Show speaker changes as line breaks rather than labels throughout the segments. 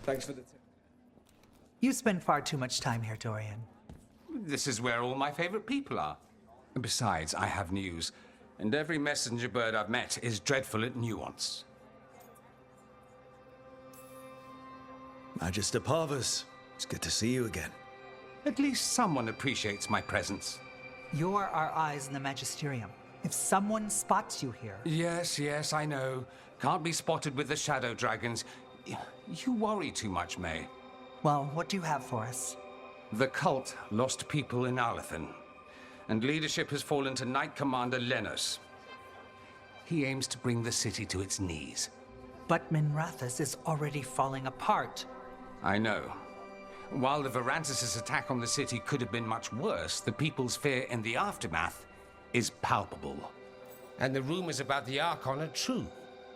Thanks for the tip.
You spend far too much time here, Dorian.
This is where all my favorite people are. And besides, I have news. And every messenger bird I've met is dreadful at nuance.
Magister Parvus, it's good to see you again.
At least someone appreciates my presence.
You're our eyes in the Magisterium. If someone spots you here...
Yes, I know. Can't be spotted with the shadow dragons. You worry too much, May.
Well, what do you have for us?
The cult lost people in Arlethan, and leadership has fallen to Knight Commander Lenos. He aims to bring the city to its knees.
But Minrathous is already falling apart.
I know. While the Varantis' attack on the city could have been much worse, the people's fear in the aftermath is palpable.
And the rumors about the Archon are true.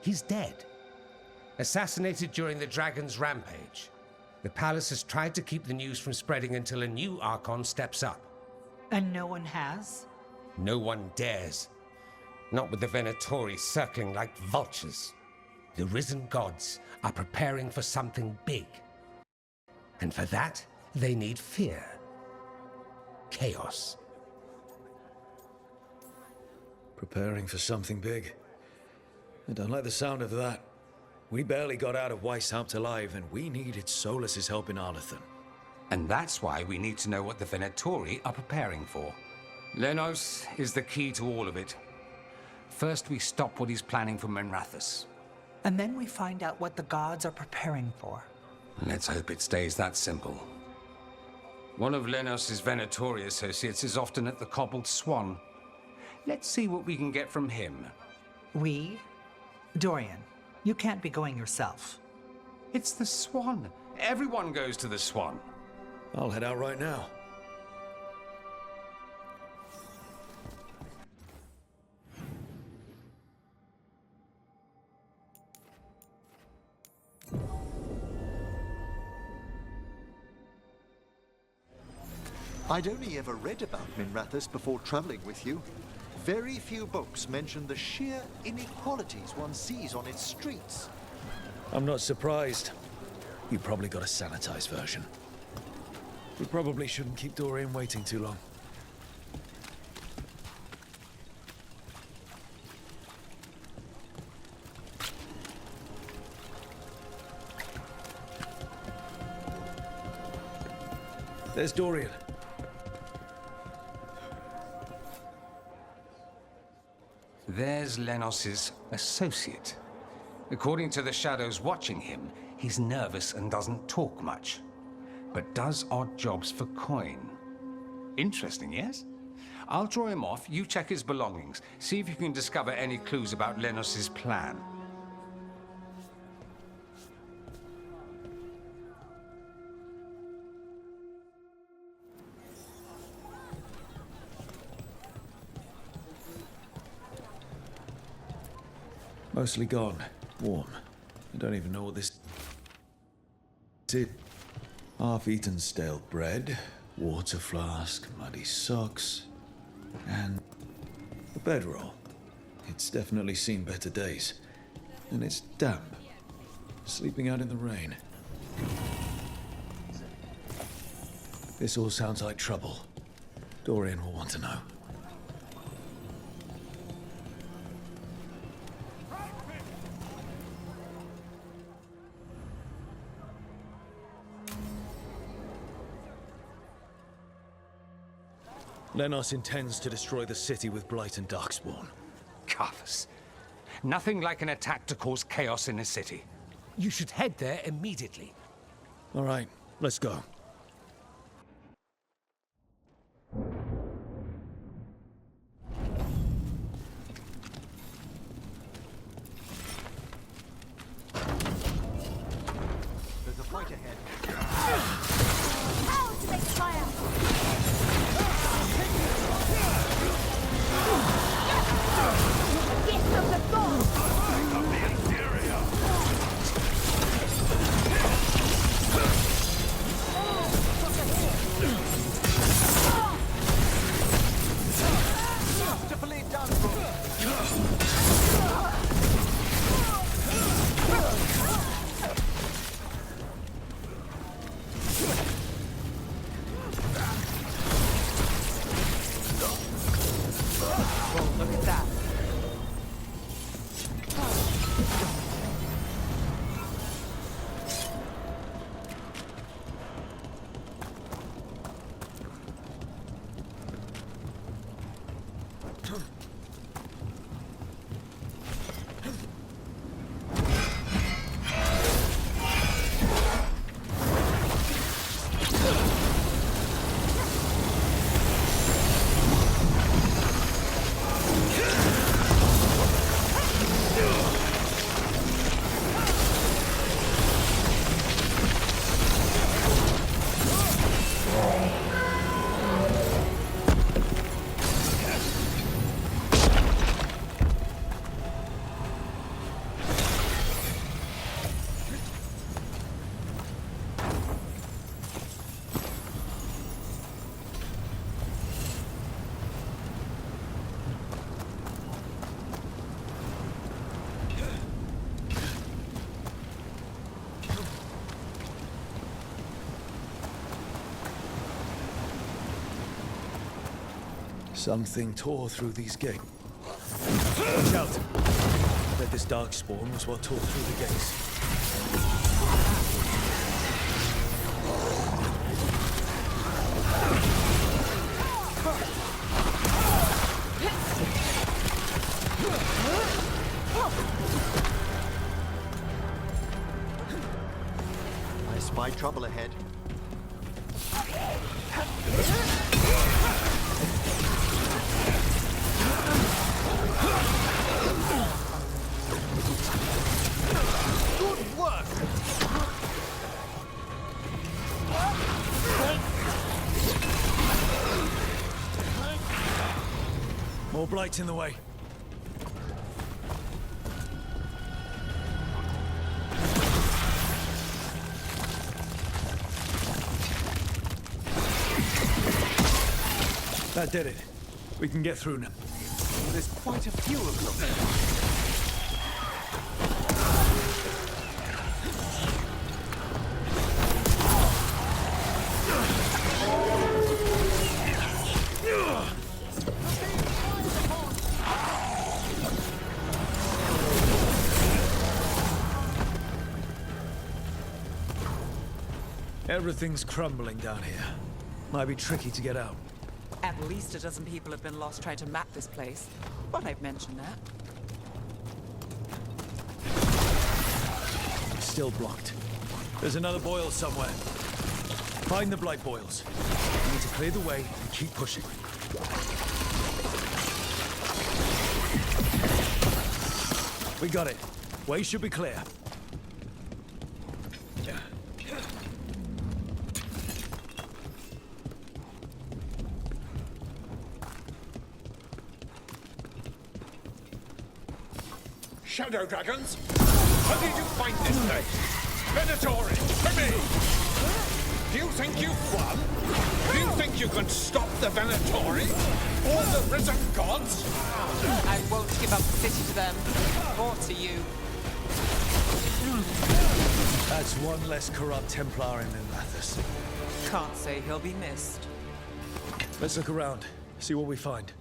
He's dead. Assassinated during the Dragon's rampage. The palace has tried to keep the news from spreading until a new Archon steps up.
And no one has?
No one dares. Not with the Venatori circling like vultures. The risen gods are preparing for something big. And for that, they need fear. Chaos.
Preparing for something big. I don't like the sound of that. We barely got out of Weishaupt alive, and we needed Solas's help in Arlethan.
And that's why we need to know what the Venatori are preparing for. Lenos is the key to all of it. First, we stop what he's planning for Minrathous.
And then we find out what the gods are preparing for.
Let's hope it stays that simple. One of Lenos' Venatori associates is often at the Cobbled Swan. Let's see what we can get from him.
We? Dorian, you can't be going yourself.
It's the Swan. Everyone goes to the Swan.
I'll head out right now.
I'd only ever read about Minrathous before traveling with you. Very few books mention the sheer inequalities one sees on its streets.
I'm not surprised. You probably got a sanitized version. We probably shouldn't keep Dorian waiting too long. There's Dorian.
There's Lenos' associate. According to the shadows watching him, he's nervous and doesn't talk much, but does odd jobs for coin. Interesting, yes? I'll draw him off, you check his belongings, see if you can discover any clues about Lenos' plan.
Mostly gone. Warm. I don't even know what this... It. Half-eaten stale bread, water flask, muddy socks, and a bedroll. It's definitely seen better days. And it's damp. Sleeping out in the rain. This all sounds like trouble. Dorian will want to know. Lenos intends to destroy the city with Blight and Darkspawn.
Carthus. Nothing like an attack to cause chaos in a city.
You should head there immediately.
All right, let's go.
There's a fight ahead.
Ultimate fire! Gift of the gods!
Of the interior!
Look at that.
Something tore through these gates. Watch out! I bet this dark spawn was what tore through the gates.
I spy trouble ahead. Good work!
More blights in the way. That did it. We can get through now.
There's quite a few of them.
Everything's crumbling down here. Might be tricky to get out.
At least a dozen people have been lost trying to map this place. But I've mentioned that.
Still blocked. There's another boil somewhere. Find the blight boils. We need to clear the way and keep pushing. We got it. Way should be clear.
Shadow dragons? How did you find this place? Venatori, for me! Do you think you've won? Do you think you can stop the Venatori? Or the risen gods?
I won't give up the city to them. Or to you.
That's one less corrupt Templar in Minrathous.
Can't say he'll be missed.
Let's look around, see what we find.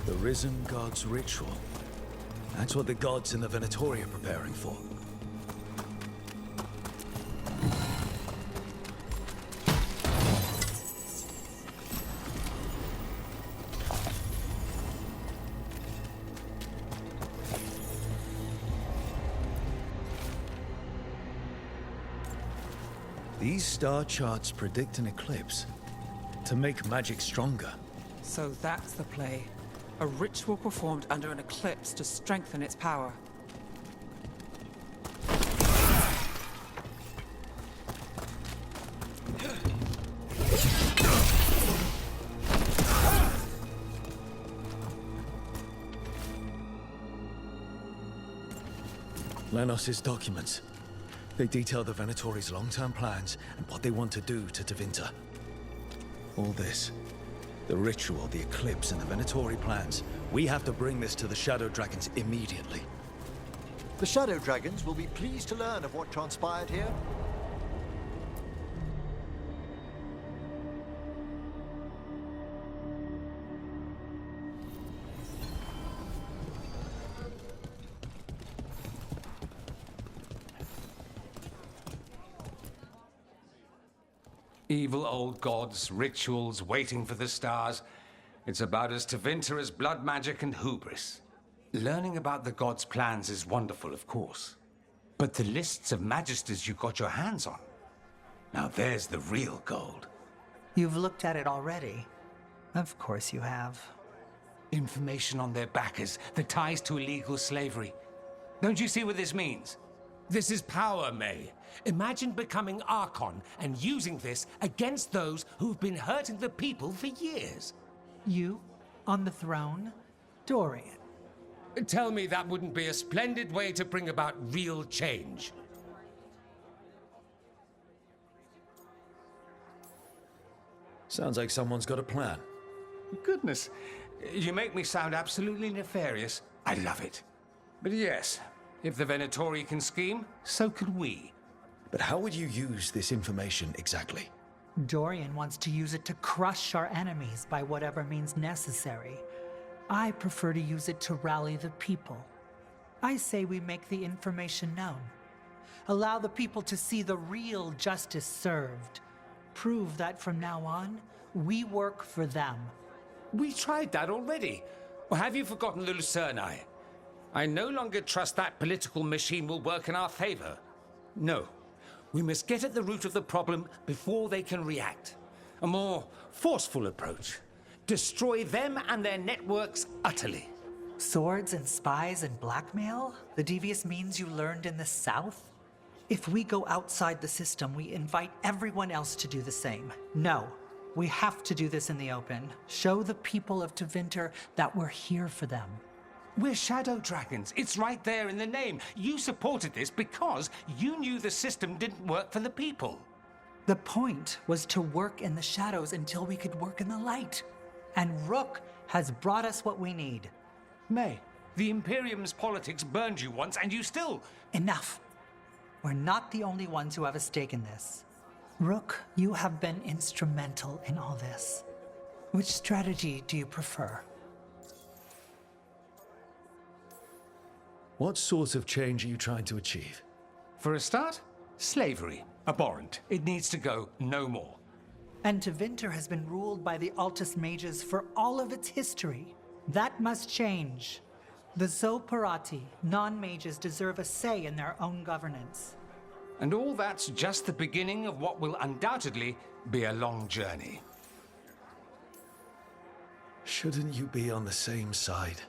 The Risen God's ritual. That's what the gods in the Venatori are preparing for. These star charts predict an eclipse to make magic stronger.
So that's the play. A ritual performed under an eclipse to strengthen its power.
Lenos's documents. They detail the Venatori's long-term plans and what they want to do to Tevinter. All this, the ritual, the eclipse, and the Venatori plans, we have to bring this to the Shadow Dragons immediately.
The Shadow Dragons will be pleased to learn of what transpired here.
Evil old gods, rituals, waiting for the stars. It's about as Tevinter as blood magic and hubris. Learning about the gods' plans is wonderful, of course. But the lists of magisters you got your hands on, now there's the real gold.
You've looked at it already. Of course you have.
Information on their backers, the ties to illegal slavery. Don't you see what this means?
This is power, May. Imagine becoming Archon and using this against those who've been hurting the people for years.
You, on the throne, Dorian.
Tell me that wouldn't be a splendid way to bring about real change.
Sounds like someone's got a plan.
Goodness, you make me sound absolutely nefarious. I love it. But yes, if the Venatori can scheme, so can we.
But how would you use this information exactly?
Dorian wants to use it to crush our enemies by whatever means necessary. I prefer to use it to rally the people. I say we make the information known. Allow the people to see the real justice served. Prove that from now on, we work for them.
We tried that already. Or have you forgotten the Lucerni? I no longer trust that political machine will work in our favor. No. We must get at the root of the problem before they can react. A more forceful approach. Destroy them and their networks utterly.
Swords and spies and blackmail? The devious means you learned in the South? If we go outside the system, we invite everyone else to do the same. No, we have to do this in the open. Show the people of Tevinter that we're here for them.
We're Shadow Dragons. It's right there in the name. You supported this because you knew the system didn't work for the people.
The point was to work in the shadows until we could work in the light. And Rook has brought us what we need.
May, the Imperium's politics burned you once and you still...
Enough. We're not the only ones who have a stake in this. Rook, you have been instrumental in all this. Which strategy do you prefer?
What sort of change are you trying to achieve?
For a start, slavery. Abhorrent. It needs to go no more.
And Tevinter has been ruled by the Altus Mages for all of its history. That must change. The Zoparati, non-mages, deserve a say in their own governance.
And all that's just the beginning of what will undoubtedly be a long journey.
Shouldn't you be on the same side?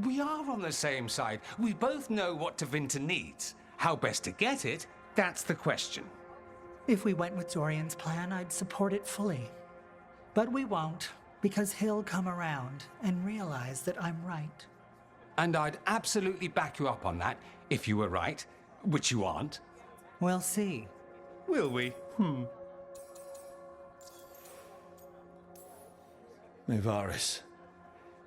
We are on the same side. We both know what Tevinter needs. How best to get it, that's the question.
If we went with Dorian's plan, I'd support it fully. But we won't, because he'll come around and realize that I'm right.
And I'd absolutely back you up on that, if you were right, which you aren't.
We'll see.
Will we?
Nevaris,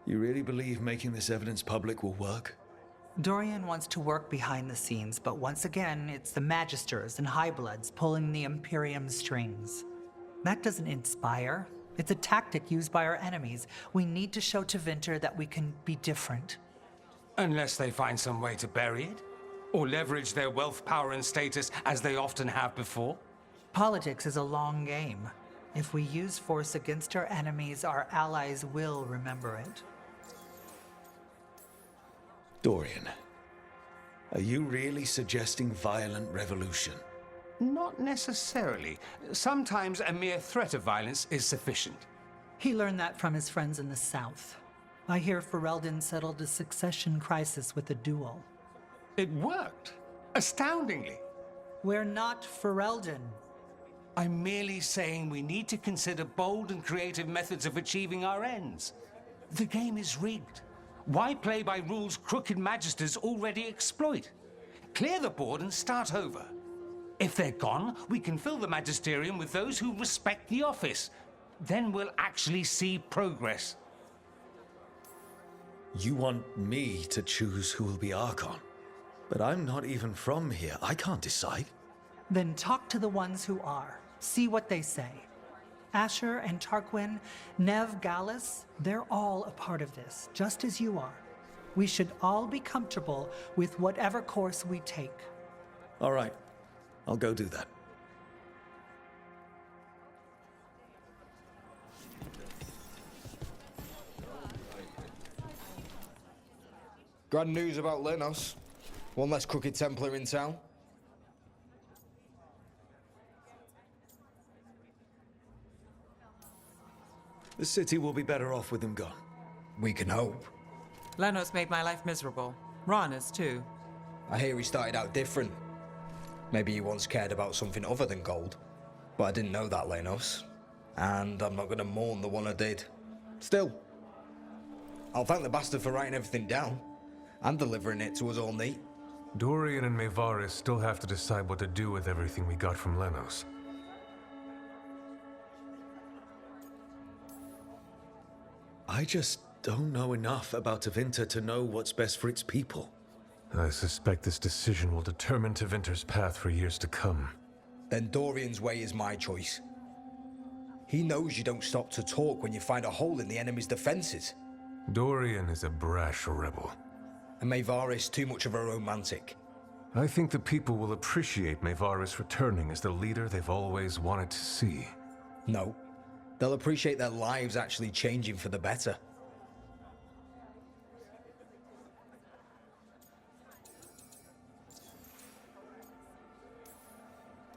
you really believe making this evidence public will work?
Dorian wants to work behind the scenes, but once again, it's the Magisters and Highbloods pulling the Imperium's strings. That doesn't inspire. It's a tactic used by our enemies. We need to show Tevinter that we can be different.
Unless they find some way to bury it? Or leverage their wealth, power, and status as they often have before?
Politics is a long game. If we use force against our enemies, our allies will remember it.
Dorian, are you really suggesting violent revolution?
Not necessarily. Sometimes a mere threat of violence is sufficient.
He learned that from his friends in the South. I hear Ferelden settled a succession crisis with a duel.
It worked. Astoundingly.
We're not Ferelden.
I'm merely saying we need to consider bold and creative methods of achieving our ends. The game is rigged. Why play by rules crooked magisters already exploit? Clear the board and start over. If they're gone, we can fill the Magisterium with those who respect the office. Then we'll actually see progress.
You want me to choose who will be Archon? But I'm not even from here. I can't decide.
Then talk to the ones who are. See what they say. Asher and Tarquin, Nev, Gallus, they're all a part of this, just as you are. We should all be comfortable with whatever course we take.
All right. I'll go do that.
Grand news about Lenos. One less crooked Templar in town.
The city will be better off with him gone.
We can hope.
Lenos made my life miserable. Rana's too.
I hear he started out different. Maybe he once cared about something other than gold. But I didn't know that, Lenos. And I'm not going to mourn the one I did. Still, I'll thank the bastard for writing everything down. And delivering it to us all neat.
Dorian and Maevaris still have to decide what to do with everything we got from Lenos.
I just don't know enough about Tevinter to know what's best for its people.
I suspect this decision will determine Tevinter's path for years to come.
Then Dorian's way is my choice. He knows you don't stop to talk when you find a hole in the enemy's defenses.
Dorian is a brash rebel.
And Maevaris too much of a romantic.
I think the people will appreciate Maevaris returning as the leader they've always wanted to see.
No. They'll appreciate their lives actually changing for the better.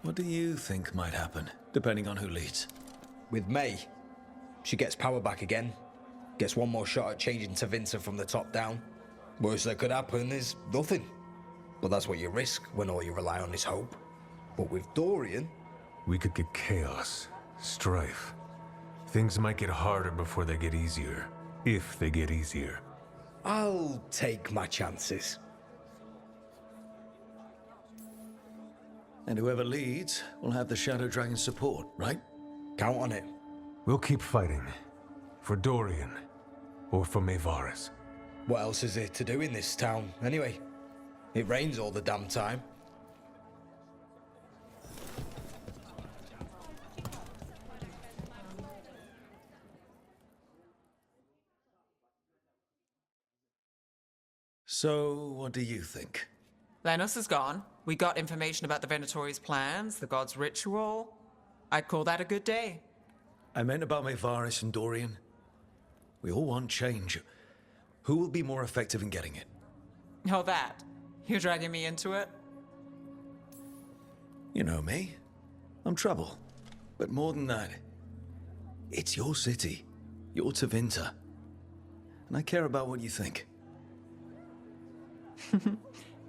What do you think might happen, depending on who leads?
With May, she gets power back again. Gets one more shot at changing Tevinter from the top down. Worst that could happen is nothing. But that's what you risk when all you rely on is hope. But with Dorian...
We could get chaos, strife. Things might get harder before they get easier. If they get easier.
I'll take my chances.
And whoever leads will have the Shadow Dragon's support, right?
Count on it.
We'll keep fighting. For Dorian. Or for Maevaris.
What else is there to do in this town, anyway? It rains all the damn time.
So, what do you think?
Lenos is gone. We got information about the Venatori's plans, the god's ritual. I'd call that a good day.
I meant about Maevaris and Dorian. We all want change. Who will be more effective in getting it?
Oh, that. You're dragging me into it?
You know me. I'm trouble. But more than that, it's your city, your Tevinter. And I care about what you think.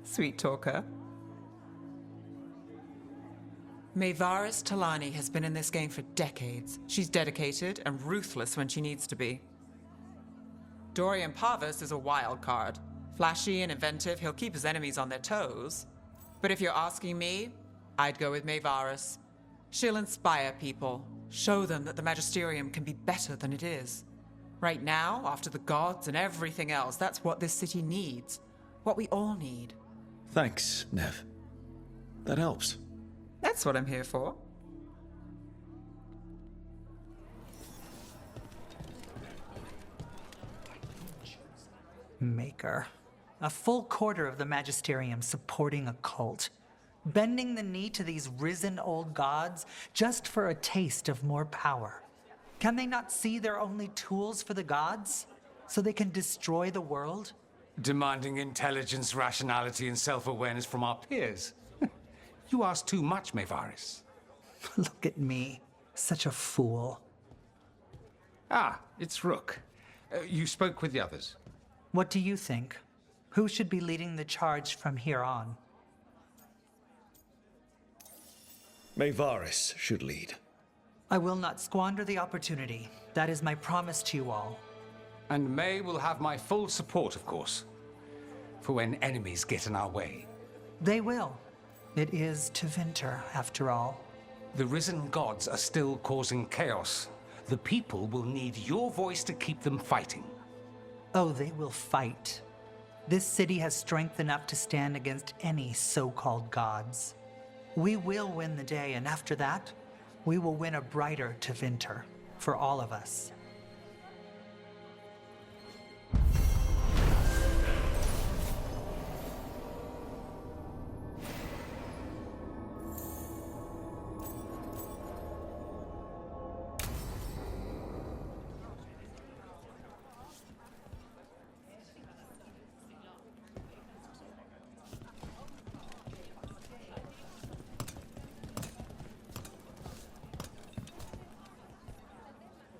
Sweet talker. Maevaris Talani has been in this game for decades. She's dedicated and ruthless when she needs to be. Dorian Parvis is a wild card. Flashy and inventive, he'll keep his enemies on their toes. But if you're asking me, I'd go with Maevaris. She'll inspire people, show them that the Magisterium can be better than it is. Right now, after the gods and everything else, that's what this city needs. What we all need.
Thanks, Nev. That helps.
That's what I'm here for.
Maker. A full quarter of the Magisterium supporting a cult. Bending the knee to these risen old gods just for a taste of more power. Can they not see they're only tools for the gods? So they can destroy the world?
Demanding intelligence, rationality, and self-awareness from our peers. You ask too much, Maevaris.
Look at me. Such a fool.
Ah, it's Rook. You spoke with the others.
What do you think? Who should be leading the charge from here on?
Maevaris should lead.
I will not squander the opportunity. That is my promise to you all.
And May will have my full support, of course. For when enemies get in our way.
They will. It is to Winter, after all.
The risen gods are still causing chaos. The people will need your voice to keep them fighting.
Oh, they will fight. This city has strength enough to stand against any so-called gods. We will win the day, and after that, we will win a brighter to Winter for all of us.